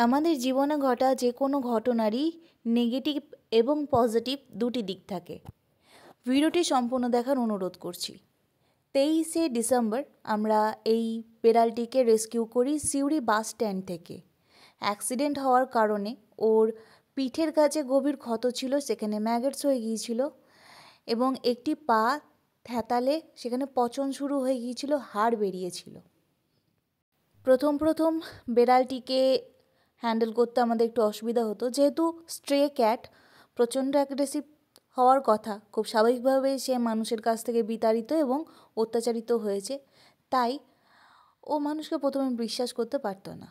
আমাদের জীবনে ঘটা যে কোনো ঘটনারই নেগেটিভ এবং পজিটিভ দুটি দিক থাকে। ভিডিওটি সম্পূর্ণ দেখার অনুরোধ করছি। 23শে ডিসেম্বর আমরা এই বেড়ালটিকে রেস্কিউ করি সিউড়ি বাস স্ট্যান্ড থেকে। অ্যাক্সিডেন্ট হওয়ার কারণে ওর পিঠের কাছে গভীর ক্ষত ছিল, সেখানে ম্যাগটস হয়ে গিয়েছিল এবং একটি পা থ্যাতালে সেখানে পচন শুরু হয়ে গিয়েছিল, হাড় বেরিয়েছিল। প্রথম বেড়ালটিকে হ্যান্ডেল করতে আমাদের একটু অসুবিধা হতো, যেহেতু স্ট্রে ক্যাট প্রচণ্ড অ্যাগ্রেসিভ হওয়ার কথা, খুব স্বাভাবিকভাবে সে মানুষের কাছ থেকে বিতাড়িত এবং অত্যাচারিত হয়েছে, তাই ও মানুষকে প্রথমে বিশ্বাস করতে পারতো না।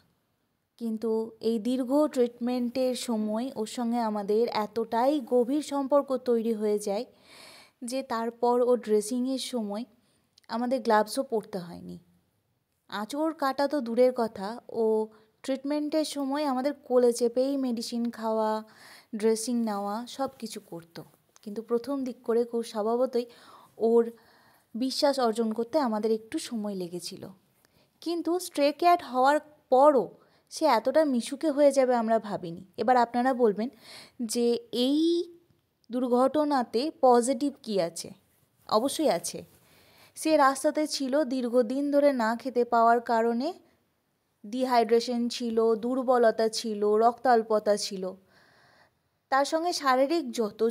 কিন্তু এই দীর্ঘ ট্রিটমেন্টের সময় ওর সঙ্গে আমাদের এতটাই গভীর সম্পর্ক তৈরি হয়ে যায় যে তারপর ও ড্রেসিংয়ের সময় আমাদের গ্লাভসও পরতে হয়নি। আঁচড় কাটা তো দূরের কথা, ও ট্রিটমেন্টের সময় আমাদের কোলে চেপেই মেডিসিন খাওয়া, ড্রেসিং নেওয়া সব কিছু করতো। কিন্তু প্রথম দিক করে খুব স্বভাবতই ওর বিশ্বাস অর্জন করতে আমাদের একটু সময় লেগেছিল। কিন্তু স্ট্রে ক্যাট হওয়ার পরও সে এতটা মিশুকে হয়ে যাবে আমরা ভাবিনি। এবার আপনারা বলবেন যে এই দুর্ঘটনাতে পজিটিভ কী আছে? অবশ্যই আছে। সে রাস্তাতে ছিল, দীর্ঘদিন ধরে না খেতে পাওয়ার কারণে ডিহাইড্রেশন ছিল, দুর্বলতা ছিল, রক্তাল্পতা ছিল, তার সঙ্গে শারীরিক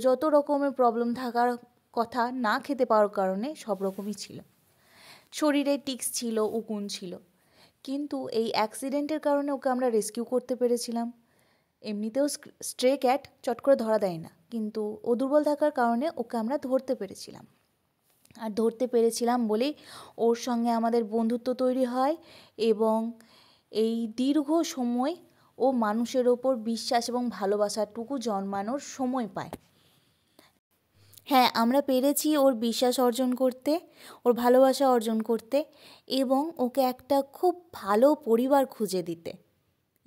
যত রকমের প্রবলেম থাকার কথা না খেতে পাওয়ার কারণে সব রকমই ছিল। শরীরে টিক্স ছিল, উকুন ছিল, কিন্তু এই অ্যাক্সিডেন্টের কারণে ওকে আমরা রেস্কিউ করতে পেরেছিলাম। এমনিতেও স্ট্রে ক্যাট চট করে ধরা দেয় না, কিন্তু ও দুর্বল থাকার কারণে ওকে আমরা ধরতে পেরেছিলাম। আর ধরতে পেরেছিলাম বলেই ওর সঙ্গে আমাদের বন্ধুত্ব তৈরি হয় এবং এই দীর্ঘ সময় ও মানুষের ওপর বিশ্বাস এবং ভালোবাসাটুকু জন্মানোর সময় পায়। হ্যাঁ, আমরা পেরেছি ওর বিশ্বাস অর্জন করতে, ওর ভালোবাসা অর্জন করতে এবং ওকে একটা খুব ভালো পরিবার খুঁজে দিতে।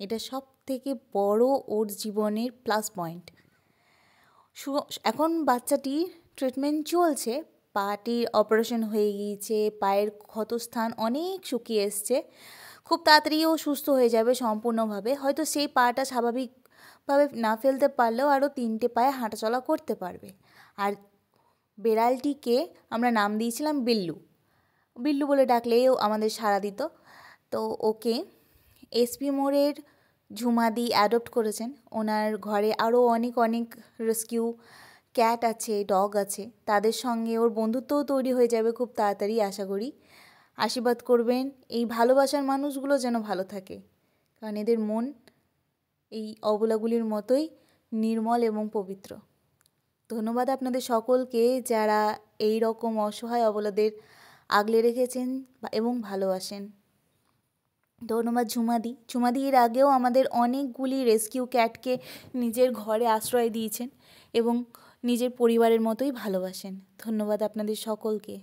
এটা সব থেকে বড় ওর জীবনের প্লাস পয়েন্ট। এখন বাচ্চাটির ট্রিটমেন্ট চলছে, পাটির অপারেশন হয়ে গিয়েছে, পায়ের ক্ষতস্থান অনেক শুকিয়ে এসছে, খুব তাড়াতাড়ি ও সুস্থ হয়ে যাবে সম্পূর্ণভাবে। হয়তো সেই পাটা স্বাভাবিকভাবে না ফেলতে পারলেও আরও 3টে পায়ে হাঁটাচলা করতে পারবে। আর বেড়ালটিকে আমরা নাম দিয়েছিলাম বিল্লু। বিল্লু বলে ডাকলেও আমাদের সাড়া দিত। তো ওকে এসপি মোড়ের ঝুমাদি অ্যাডপ্ট করেছেন। ওনার ঘরে আরও অনেক রেস্কিউ ক্যাট আছে, ডগ আছে, তাদের সঙ্গে ওর বন্ধুত্বও তৈরি হয়ে যাবে খুব তাড়াতাড়ি আশা করি। আশীর্বাদ করবেন এই ভালোবাসার মানুষগুলো যেন ভালো থাকে, কারণ এদের মন এই অবলাগুলির মতোই নির্মল এবং পবিত্র। ধন্যবাদ আপনাদের সকলকে যারা এই রকম অসহায় অবলাদের আগলে রেখেছেন এবং ভালোবাসেন। ধন্যবাদ ঝুমাদি এর আগেও আমাদের অনেকগুলি রেস্কিউ ক্যাটকে নিজের ঘরে আশ্রয় দিয়েছেন এবং নিজের পরিবারের মতোই ভালোবাসেন। ধন্যবাদ আপনাদের সকলকে।